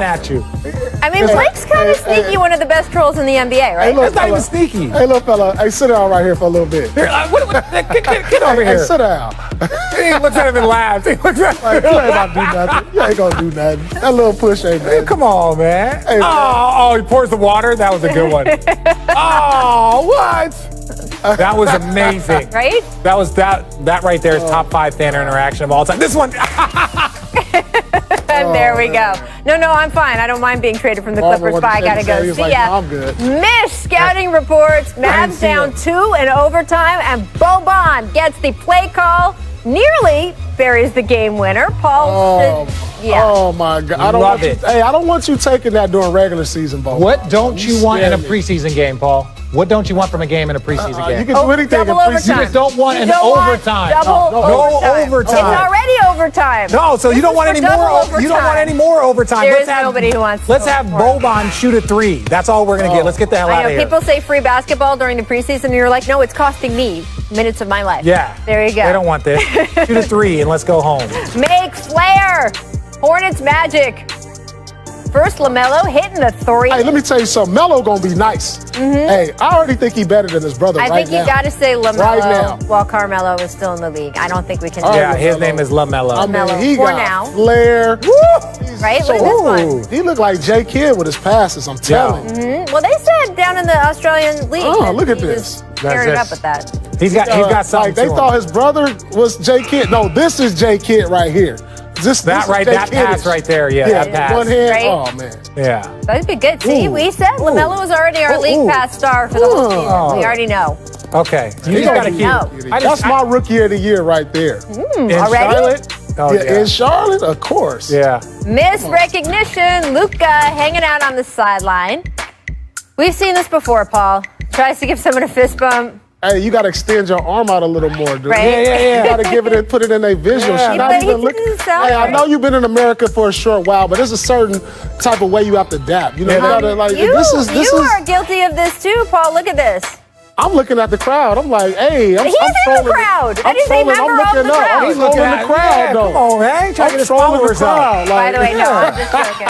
at you. I mean, Blake's kind of sneaky, one of the best trolls in the NBA, right? Hey, look, that's not even sneaky. Hey, little fella. Hey, sit down right here for a little bit. Here, get over here. Hey, sit down. He looks at him and laughs. He looks at Like, you ain't about to do nothing. You ain't gonna do nothing. That little push ain't nothing. Come on, man. Hey, he pours the water. That was a good one. What? That was amazing. Right? That right there is top 5 fan interaction of all time. This one. And there we go. No, I'm fine. I don't mind being traded from the Clippers, but I gotta go. See ya. I'm good. Mish scouting reports. Mavs down 2 in overtime, and Boban gets the play call. Nearly buries the game winner. Paul. Oh my God! I don't want you taking that during regular season, Bo. What don't you want in a preseason game, Paul? What don't you want from a game in a preseason game? You can do anything in preseason. You just don't want an overtime. No overtime. It's already overtime. No, so you don't want any more. You don't want any more overtime. There is nobody who wants. Let's have Boban shoot a 3. That's all we're gonna get. Let's get the hell out of here. People say free basketball during the preseason, and you're like, no, it's costing me minutes of my life. Yeah. There you go. They don't want this. Shoot a 3 and let's go home. Make Flair. Hornets Magic. First, LaMelo hitting the 3. Hey, let me tell you something. Melo gonna be nice. Hey, I already think he's better than his brother I think you got to say LaMelo right now. while Carmelo is still in the league. I don't think we can. Yeah, his name is LaMelo. I mean, he for got now. Flair. Right? Look at this one. He looked like J. Kidd with his passes. I'm telling you. Well, they said down in the Australian league. Oh, look at this. Tearing it up with that. He's got something. Like they thought his brother was J. Kidd. No, this is J. Kidd right here. That pass right there, that pass. One hand. Right? Oh man. Yeah. That'd be good. See, we said LaMelo was already our league pass star for the whole season. We already know. Okay. You just gotta keep. That's my rookie of the year right there. In already? Charlotte? In Charlotte, of course. Yeah. Miss recognition. Luka hanging out on the sideline. We've seen this before, Paul. Tries to give someone a fist bump. Hey, you got to extend your arm out a little more, dude. Right? Yeah. You got to give it and put it in a visual. Hey, I know you've been in America for a short while, but there's a certain type of way you have to adapt. You know, you are guilty of this too, Paul. Look at this. I'm looking at the crowd. I'm like, hey, I'm He's in the crowd. I'm trolling. I'm looking up. I'm trolling the crowd, though. Come on, man. Trying to get his followers up. By the way, no, I'm just joking.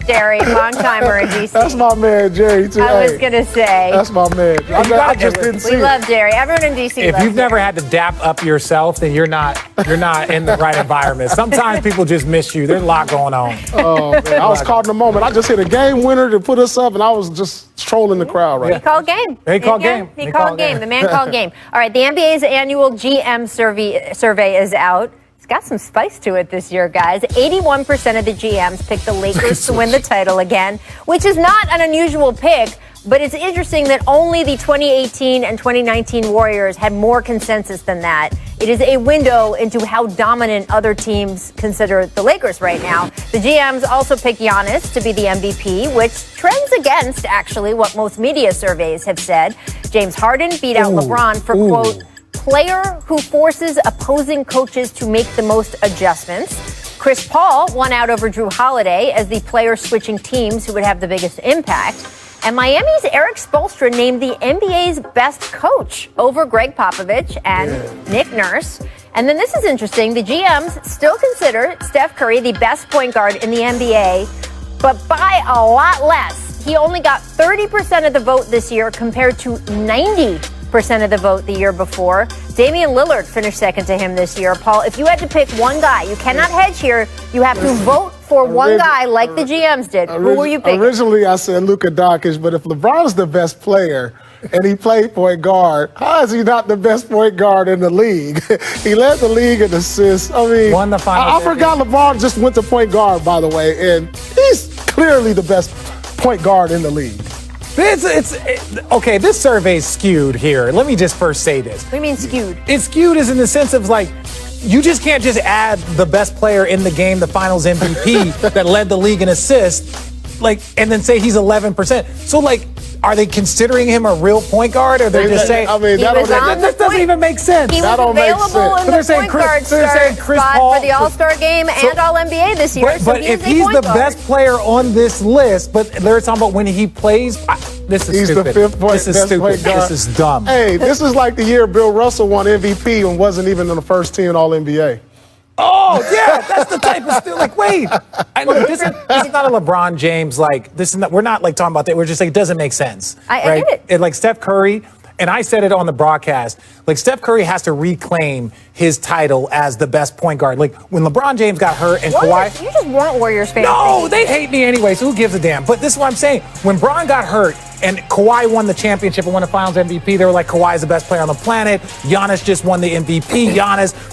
Jerry, long timer in DC. That's my man, Jerry, too. I was going to say. That's my man. I just didn't see it. We love Jerry. Everyone in DC If loves you've never had to dap up yourself, then you're not in the right environment. Sometimes people just miss you. There's a lot going on. Oh, man. I was caught in the moment. I just hit a game winner to put us up, and I was just trolling the crowd right now. He called game. He called game. He called game. The man called game. All right, the NBA's annual GM survey is out. It's got some spice to it this year, guys. 81% of the GMs picked the Lakers to win the title again, which is not an unusual pick, but it's interesting that only the 2018 and 2019 Warriors had more consensus than that. It is a window into how dominant other teams consider the Lakers right now. The GMs also picked Giannis to be the MVP, which trends against, actually, what most media surveys have said. James Harden beat out LeBron for, quote, player who forces opposing coaches to make the most adjustments. Chris Paul won out over Drew Holiday as the player switching teams who would have the biggest impact. And Miami's Eric Spoelstra named the NBA's best coach over Greg Popovich and Nick Nurse. And then this is interesting. The GMs still consider Steph Curry the best point guard in the NBA, but by a lot less. He only got 30% of the vote this year compared to 90% of the vote the year before. Damian Lillard finished second to him this year. Paul, if you had to pick one guy, you cannot hedge here. You have to vote for one guy like the GMs did. Who were you picking? Originally, I said Luka Doncic, but if LeBron's the best player and he played point guard, how is he not the best point guard in the league? He led the league in assists. I mean, won the finals. I forgot LeBron just went to point guard, by the way, and he's clearly the best point guard in the league. Okay, this survey's skewed here. Let me just first say this. What do you mean skewed? It's skewed is in the sense of like, you just can't just add the best player in the game, the finals MVP that led the league in assists, like, and then say he's 11%. So like, are they considering him a real point guard, or they're just saying? I mean, that doesn't even make sense. He was available in the point guard spot for the All-Star game and All-NBA this year. But if he's the best player on this list, but they're talking about when he plays, this is stupid. He's the fifth This is stupid. This is dumb. Hey, this is like the year Bill Russell won MVP and wasn't even in the first team All-NBA. Oh, yeah, that's the type of still like, wait. I know this is not a LeBron James, like, this is not, we're not like talking about that. We're just like, it doesn't make sense. I get it. And like Steph Curry, and I said it on the broadcast, like Steph Curry has to reclaim his title as the best point guard. Like when LeBron James got hurt and Kawhi. You just want Warriors fans. No, they hate me anyway, so who gives a damn? But this is what I'm saying. When Bron got hurt and Kawhi won the championship and won the finals MVP, they were like, Kawhi's the best player on the planet. Giannis just won the MVP.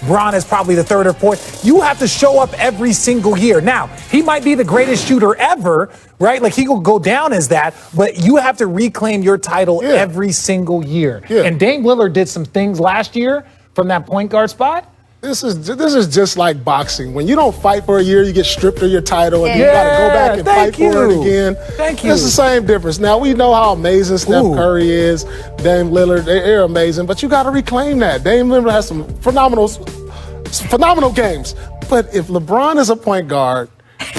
Bron is probably the third or fourth. You have to show up every single year. Now, he might be the greatest shooter ever, right? Like he will go down as that, but you have to reclaim your title every single year. Yeah. And Dame Lillard did some things last year from that point guard spot. This is just like boxing. When you don't fight for a year, you get stripped of your title, and you got to go back and fight for it again. Thank you. It's the same difference. Now, we know how amazing Steph Curry is, Dame Lillard. They're amazing, but you got to reclaim that. Dame Lillard has some phenomenal games. But if LeBron is a point guard,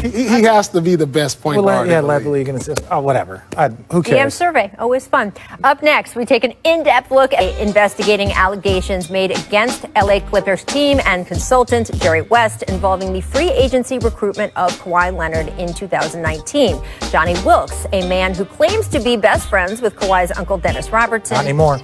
he has to be the best point guard. Yeah, led the league in assists. Oh, whatever. Who cares? GM survey, always fun. Up next, we take an in-depth look at investigating allegations made against LA Clippers team and consultant Jerry West involving the free agency recruitment of Kawhi Leonard in 2019. Johnny Wilkes, a man who claims to be best friends with Kawhi's uncle Dennis Robertson. Not anymore.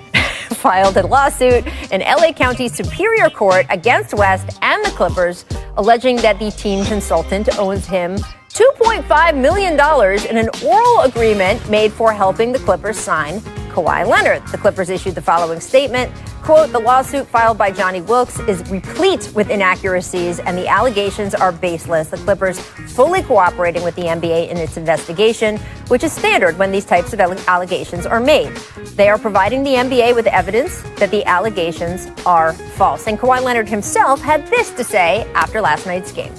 Filed a lawsuit in LA County Superior Court against West and the Clippers, alleging that the team consultant owes him $2.5 million in an oral agreement made for helping the Clippers sign Kawhi Leonard. The Clippers issued the following statement, quote, "The lawsuit filed by Johnny Wilkes is replete with inaccuracies and the allegations are baseless. The Clippers fully cooperating with the NBA in its investigation, which is standard when these types of allegations are made. They are providing the NBA with evidence that the allegations are false." And Kawhi Leonard himself had this to say after last night's game.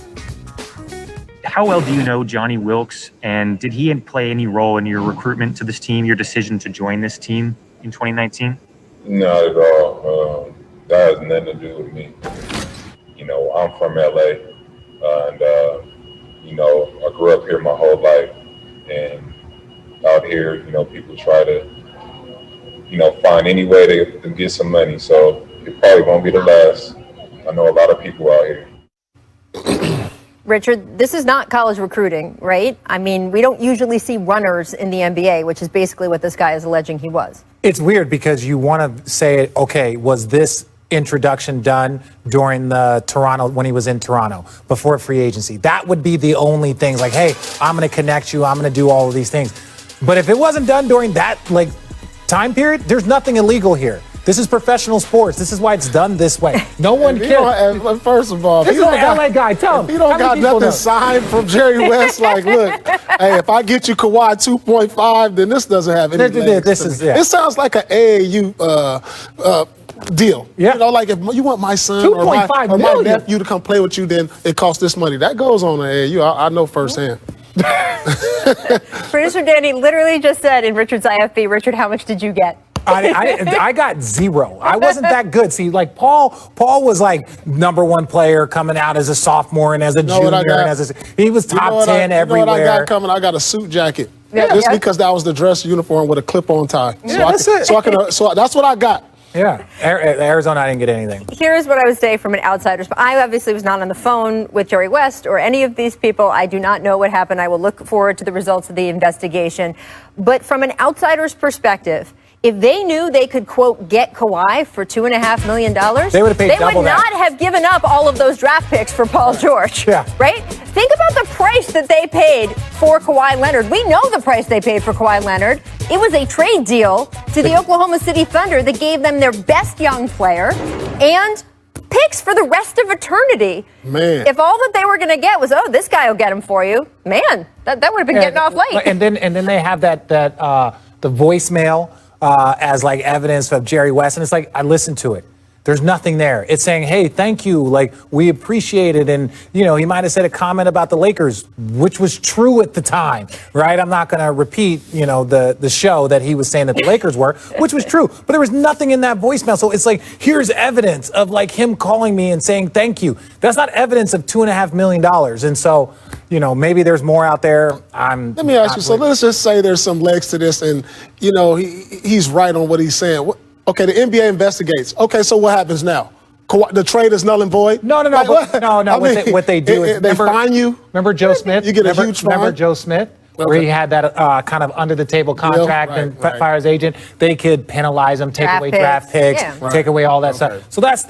How well do you know Johnny Wilkes, and did he play any role in your recruitment to this team, your decision to join this team in 2019? Not at all. That has nothing to do with me. You know, I'm from LA, and you know, I grew up here my whole life, and out here, you know, people try to, you know, find any way to get some money. So it probably won't be the last. I know a lot of people out here. Richard, this is not college recruiting, right? I mean, we don't usually see runners in the NBA, which is basically what this guy is alleging he was. It's weird because you want to say, okay, was this introduction done during the Toronto, when he was in Toronto, before free agency? That would be the only things like, hey, I'm going to connect you, I'm going to do all of these things. But if it wasn't done during that like time period, there's nothing illegal here. This is professional sports. This is why it's done this way. No one cares. First of all, this is an LA guy. Tell him. If you don't got nothing signed from Jerry West, like, look, hey, if I get you Kawhi 2.5, then this doesn't have any legs. It sounds like an AAU deal. Yeah. You know, like if you want my son or my nephew to come play with you, then it costs this money. That goes on in AAU. I know firsthand. Producer Danny literally just said in Richard's IFB, Richard, how much did you get? I got 0. I wasn't that good. See, like Paul was like #1 player coming out as a sophomore and as a junior. And he was top 10 everywhere. You know what I got coming? I got a suit jacket. Just because that was the dress uniform with a clip-on tie. Yeah, so that's what I got. Yeah, Arizona, I didn't get anything. Here's what I would say from an outsider's. I obviously was not on the phone with Jerry West or any of these people. I do not know what happened. I will look forward to the results of the investigation. But from an outsider's perspective, if they knew they could, quote, get Kawhi for $2.5 million, they would have paid double that. They would not have given up all of those draft picks for Paul George. Yeah. Right? Think about the price that they paid for Kawhi Leonard. We know the price they paid for Kawhi Leonard. It was a trade deal to the Oklahoma City Thunder that gave them their best young player and picks for the rest of eternity. Man. If all that they were going to get was, oh, this guy will get him for you, man, that would have been getting off late. And then they have the voicemail as like evidence of Jerry West, and it's like I listened to it. There's nothing there. It's saying, hey, thank you, like we appreciate it, and you know he might have said a comment about the Lakers, which was true at the time, right? I'm not going to repeat, you know, the show that he was saying that the Lakers were, which was true, but there was nothing in that voicemail. So it's like here's evidence of like him calling me and saying thank you. That's not evidence of $2.5 million, and so. You know, maybe there's more out there. Let me ask you. So let's just say there's some legs to this, and you know he's right on what he's saying. Okay, the NBA investigates. Okay, so what happens now? the trade is null and void? No. What they do is they fine you. Remember Joe Smith? You get a huge fine. Remember Joe Smith? Where he had that kind of under-the-table contract and fire his agent. They could penalize him, take away draft picks, take away all that stuff. So that's